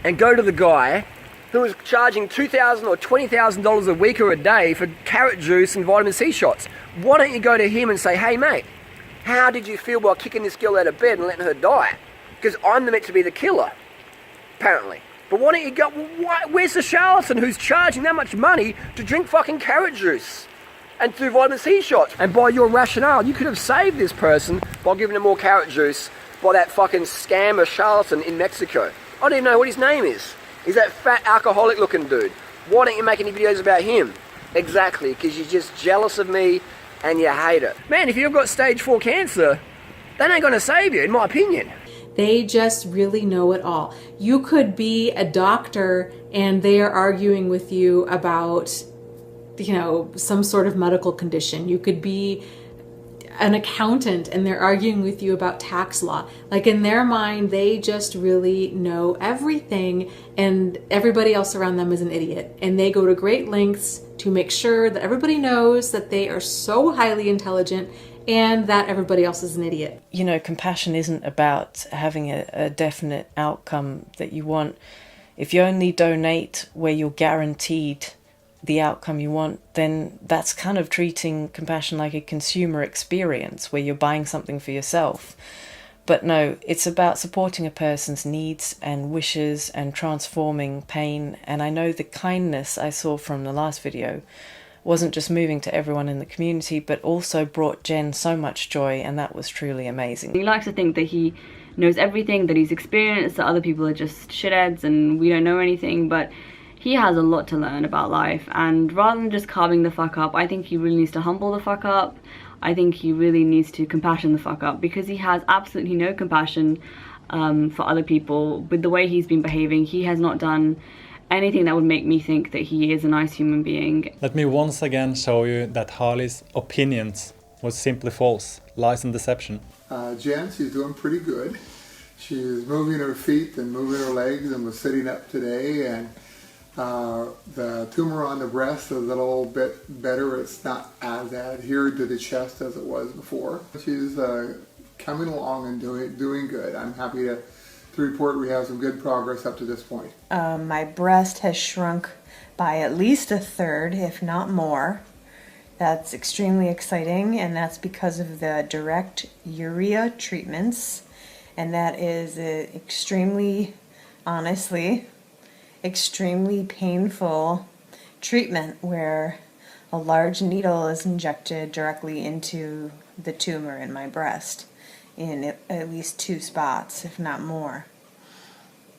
and go to the guy who was charging $2,000 or $20,000 a week or a day for carrot juice and vitamin C shots? Why don't you go to him and say, hey mate, how did you feel while kicking this girl out of bed and letting her die? Because I'm meant to be the killer, apparently. But why don't you go, where's the charlatan who's charging that much money to drink fucking carrot juice and do vitamin C shots? And by your rationale, you could have saved this person by giving them more carrot juice by that fucking scammer charlatan in Mexico. I don't even know what his name is. He's that fat alcoholic looking dude. Why don't you make any videos about him? Exactly, because you're just jealous of me and you hate it. Man, if you've got stage 4 cancer, that ain't gonna save you, in my opinion. They just really know it all. You could be a doctor and they are arguing with you about, some sort of medical condition. You could be an accountant and they're arguing with you about tax law. Like in their mind, they just really know everything and everybody else around them is an idiot. And they go to great lengths to make sure that everybody knows that they are so highly intelligent and that everybody else is an idiot. Compassion isn't about having a definite outcome that you want. If you only donate where you're guaranteed the outcome you want, then that's kind of treating compassion like a consumer experience where you're buying something for yourself. But no, it's about supporting a person's needs and wishes and transforming pain. And I know the kindness I saw from the last video wasn't just moving to everyone in the community, but also brought Jen so much joy, and that was truly amazing. He likes to think that he knows everything, that he's experienced, that other people are just shitheads and we don't know anything, but he has a lot to learn about life, and rather than just carving the fuck up, I think he really needs to humble the fuck up. I think he really needs to compassion the fuck up, because he has absolutely no compassion for other people. With the way he's been behaving, he has not done anything that would make me think that he is a nice human being. Let me once again show you that Harley's opinions was simply false, lies and deception. Jen, she's doing pretty good. She's moving her feet and moving her legs and was sitting up today, and the tumor on the breast is a little bit better. It's not as adhered to the chest as it was before. She's coming along and doing good. I'm happy to report we have some good progress up to this point. My breast has shrunk by at least a third, if not more. That's extremely exciting, and that's because of the direct urea treatments. And that is extremely, honestly, extremely painful treatment where a large needle is injected directly into the tumor in my breast in at least 2 spots, if not more.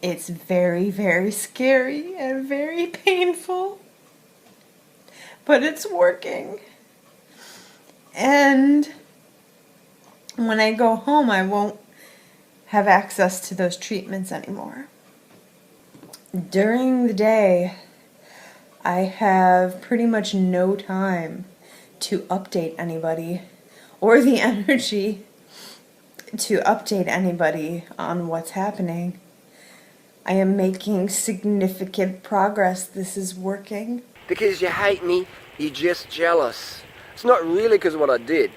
It's very, very scary and very painful, but it's working. And when I go home, I won't have access to those treatments anymore. During the day, I have pretty much no time to update anybody or the energy to update anybody on what's happening. I am making significant progress. This is working. Because you hate me, you're just jealous. It's not really because of what I did.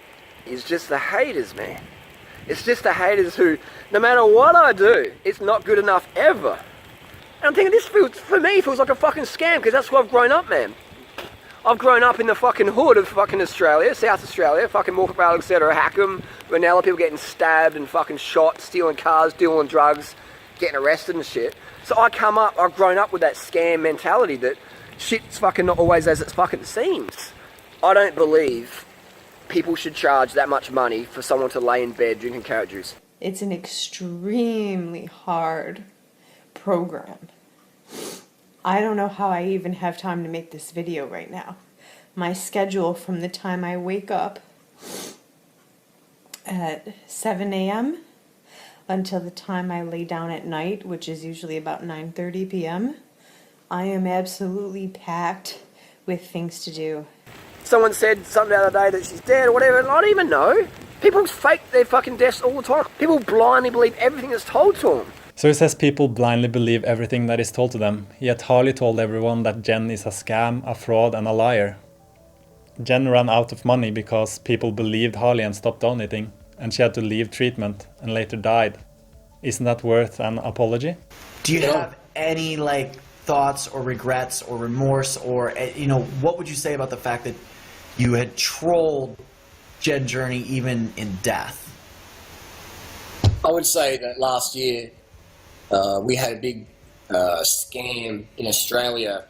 It's just the haters, man. It's just the haters who, no matter what I do, it's not good enough ever. And I'm thinking this feels, for me, feels like a fucking scam because that's where I've grown up, man. I've grown up in the fucking hood of fucking Australia, South Australia, fucking Morpeth, etc., Hackham, Renella, people getting stabbed and fucking shot, stealing cars, dealing drugs, getting arrested and shit. So I've grown up with that scam mentality that shit's fucking not always as it fucking seems. I don't believe people should charge that much money for someone to lay in bed drinking carrot juice. It's an extremely hard program. I don't know how I even have time to make this video right now. My schedule from the time I wake up at 7 a.m. until the time I lay down at night, which is usually about 9:30 p.m., I am absolutely packed with things to do. Someone said something the other day that she's dead or whatever, and I don't even know. People fake their fucking deaths all the time. People blindly believe everything that's told to them. So he says people blindly believe everything that is told to them, yet Harley told everyone that Jen is a scam, a fraud and a liar. Jen ran out of money because people believed Harley and stopped donating, and she had to leave treatment and later died. Isn't that worth an apology? Do you have any thoughts or regrets or remorse or, what would you say about the fact that you had trolled Jen Journey even in death? I would say that last year we had a big scam in Australia.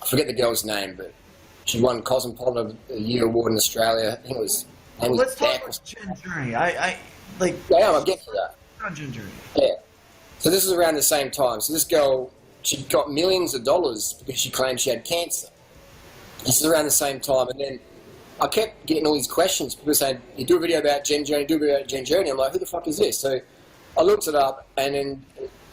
I forget the girl's name, but she won Cosmopolitan of the Year award in Australia. I think it was. Let's talk about Jen Journey. Yeah, I'll get to that. Jen Journey. Yeah. So this is around the same time. So this girl, she got millions of dollars because she claimed she had cancer. This is around the same time, and then I kept getting all these questions. People saying, "You do a video about Jen Journey, do a video about Jen Journey." I'm like, "Who the fuck is this?" So I looked it up, and then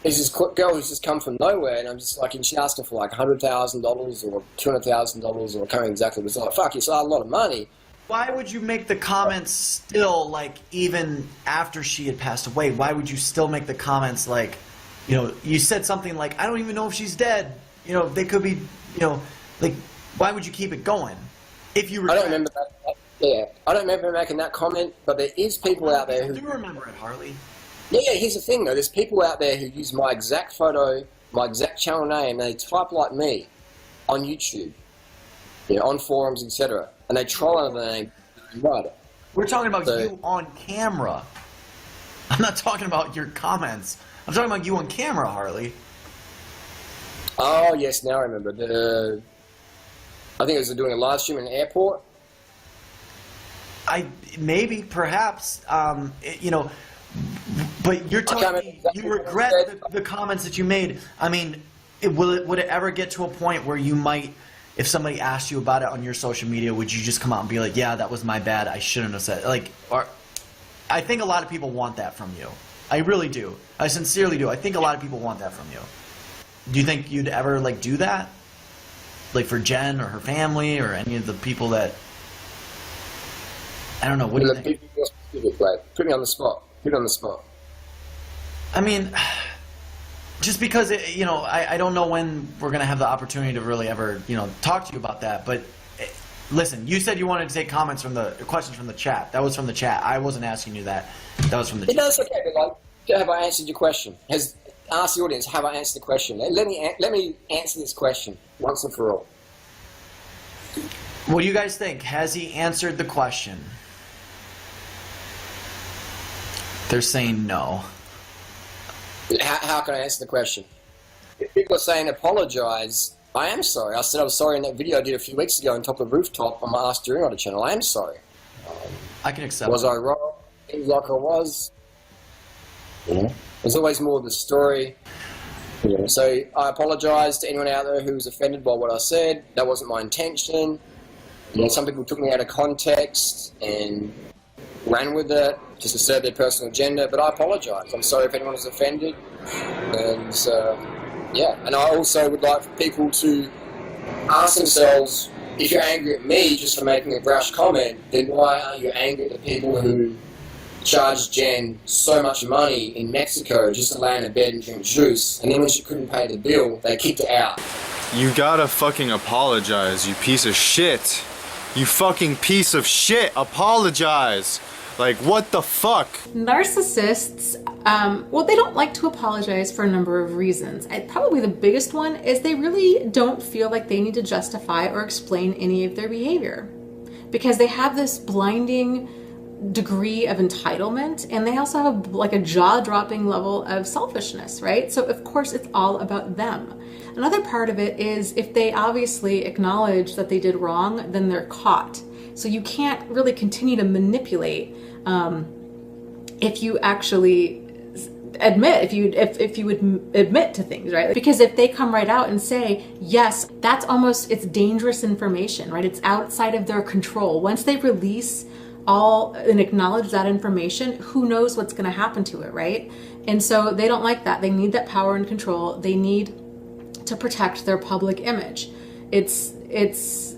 there's this girl who's just come from nowhere, and I'm just like, and she asked her for $100,000 or $200,000 or I can't remember exactly. It was like, "Fuck, it's a lot of money." Why would you make the comments still, even after she had passed away? Why would you still make the comments you said something like, "I don't even know if she's dead. They could be, why would you keep it going? If you I don't remember that. Yeah, I don't remember making that comment, but there is people out there who... I do remember it, Harley. Yeah, here's the thing, though. There's people out there who use my exact photo, my exact channel name, and they type like me on YouTube, on forums, etc. And they troll under the name Ryder. We're talking about you on camera. I'm not talking about your comments. I'm talking about you on camera, Harley. Oh, yes, now I remember. I think it was doing a live stream in an airport. Maybe, perhaps, but you're telling me you regret the comments that you made. I mean, would it ever get to a point where you might, if somebody asked you about it on your social media, would you just come out and be like, "Yeah, that was my bad. I shouldn't have said it." I think a lot of people want that from you. I really do. I sincerely do. I think a lot of people want that from you. Do you think you'd ever do that? For Jen or her family or any of the people that... I don't know. What do you think? Put me on the spot. Put me on the spot. I mean, just because, I don't know when we're going to have the opportunity to really ever, talk to you about that. But listen, you said you wanted to take questions from the chat. That was from the chat. I wasn't asking you that. That was from the chat. No, it's okay. But have I answered your question? Ask the audience, have I answered the question? Let me answer this question once and for all. What do you guys think? Has he answered the question? They're saying no. How can I answer the question? If people are saying apologize, I am sorry. I said I was sorry in that video I did a few weeks ago on top of the rooftop on my Ask During Rider channel. I am sorry. I can accept Was it. I wrong? Seems like I was. There's always more to the story. So I apologise to anyone out there who was offended by what I said. That wasn't my intention. Some people took me out of context and ran with it just to serve their personal agenda, but I apologise. I'm sorry if anyone was offended. And and I also would like for people to ask themselves, if you're angry at me just for making a brash comment, then why aren't you angry at the people who charged Jen so much money in Mexico just to lay in a bed and drink juice, and then when she couldn't pay the bill, they kicked her out? You gotta fucking apologize, you piece of shit. You fucking piece of shit, apologize. Like, what the fuck? Narcissists, they don't like to apologize for a number of reasons. Probably the biggest one is they really don't feel like they need to justify or explain any of their behavior, because they have this blinding degree of entitlement, and they also have a jaw-dropping level of selfishness, right? So of course it's all about them. Another part of it is if they obviously acknowledge that they did wrong, then they're caught. So you can't really continue to manipulate if you actually admit, if you would admit to things, right? Because if they come right out and say, yes, it's dangerous information, right? It's outside of their control. Once they release all and acknowledge that information, who knows what's going to happen to it, right? And so they don't like that. They need that power and control. They need to protect their public image. It's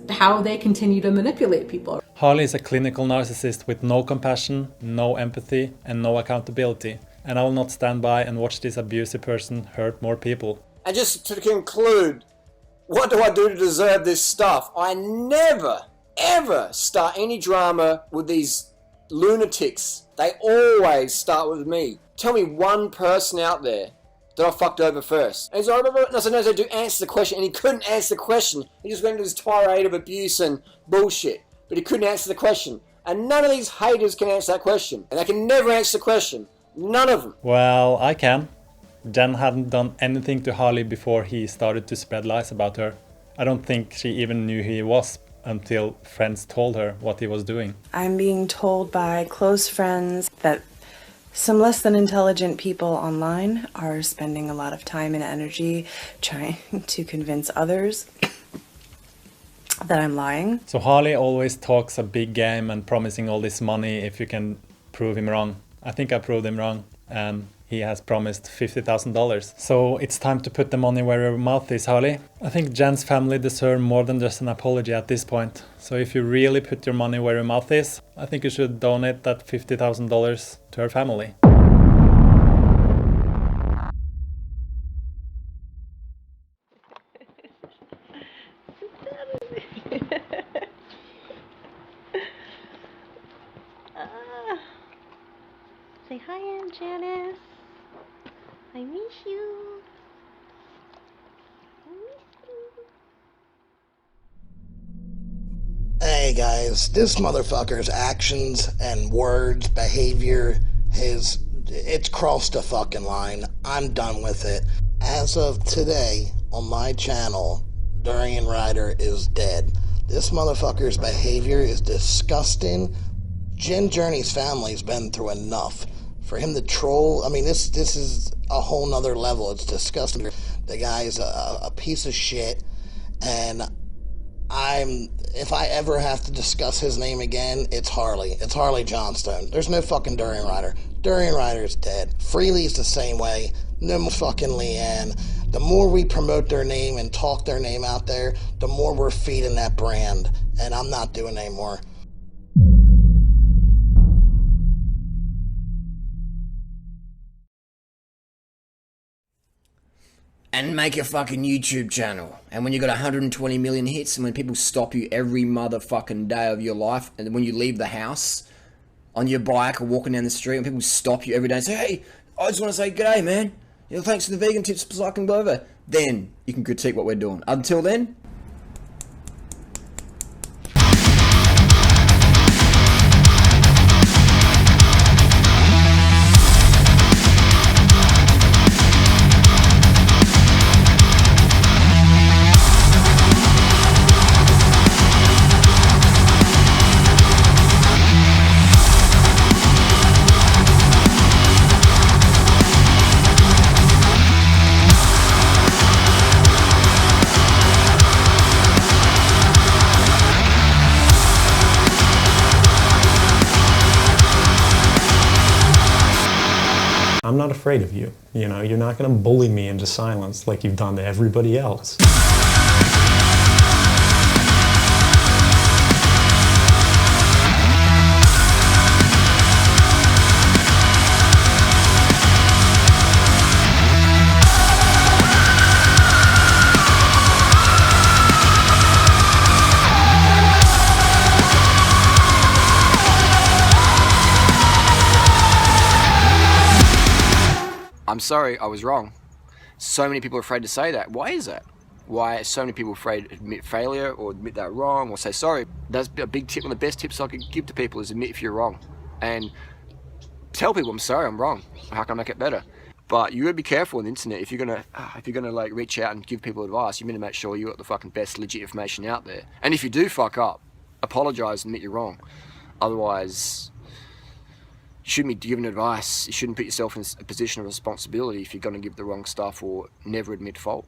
how they continue to manipulate people. Harley is a clinical narcissist with no compassion, no empathy, and no accountability. And I will not stand by and watch this abusive person hurt more people. And just to conclude, what do I do to deserve this stuff? I never, ever start any drama with these lunatics. They always start with me. Tell me one person out there that I fucked over first. And he's like, no, do answer the question. And he couldn't answer the question. He just went into this tirade of abuse and bullshit. But he couldn't answer the question. And none of these haters can answer that question. And they can never answer the question. None of them. Well, I can. Jen hadn't done anything to Harley before he started to spread lies about her. I don't think she even knew who he was until friends told her what he was doing. I'm being told by close friends that some less than intelligent people online are spending a lot of time and energy trying to convince others that I'm lying. So Harley always talks a big game and promising all this money if you can prove him wrong. I think I proved him wrong, and he has promised $50,000. So it's time to put the money where your mouth is, Harley. I think Jen's family deserve more than just an apology at this point. So if you really put your money where your mouth is, I think you should donate that $50,000 to her family. Say hi, Aunt Janice. I miss you. Hey guys, this motherfucker's actions and words, behavior, it's crossed a fucking line. I'm done with it. As of today, on my channel, Durian Rider is dead. This motherfucker's behavior is disgusting. Jen Journey's family's been through enough. For him to troll, I mean, this is a whole nother level. It's disgusting. The guy's a piece of shit, and if I ever have to discuss his name again, it's Harley. It's Harley Johnstone. There's no fucking Durian Rider. Durian Rider's dead. Freely's the same way. No more fucking Leanne. The more we promote their name and talk their name out there, the more we're feeding that brand, and I'm not doing anymore. And make a fucking YouTube channel. And when you got 120 million hits, and when people stop you every motherfucking day of your life, and when you leave the house on your bike or walking down the street, and people stop you every day and say, hey, I just want to say g'day, man. You know, thanks for the vegan tips for cycling over. Then you can critique what we're doing. Until then, I'm not afraid of you. You know, you're not going to bully me into silence like you've done to everybody else. I'm sorry, I was wrong. So many people are afraid to say that. Why is that? Why are so many people afraid to admit failure or admit they're wrong or say sorry? That's a big tip. One of the best tips I could give to people is admit if you're wrong. And tell people, I'm sorry, I'm wrong. How can I make it better? But you gotta be careful on the internet. If you're gonna like reach out and give people advice, you need to make sure you got the fucking best legit information out there. And if you do fuck up, apologize and admit you're wrong. Otherwise, you shouldn't be giving advice. You shouldn't put yourself in a position of responsibility if you're going to give the wrong stuff or never admit fault.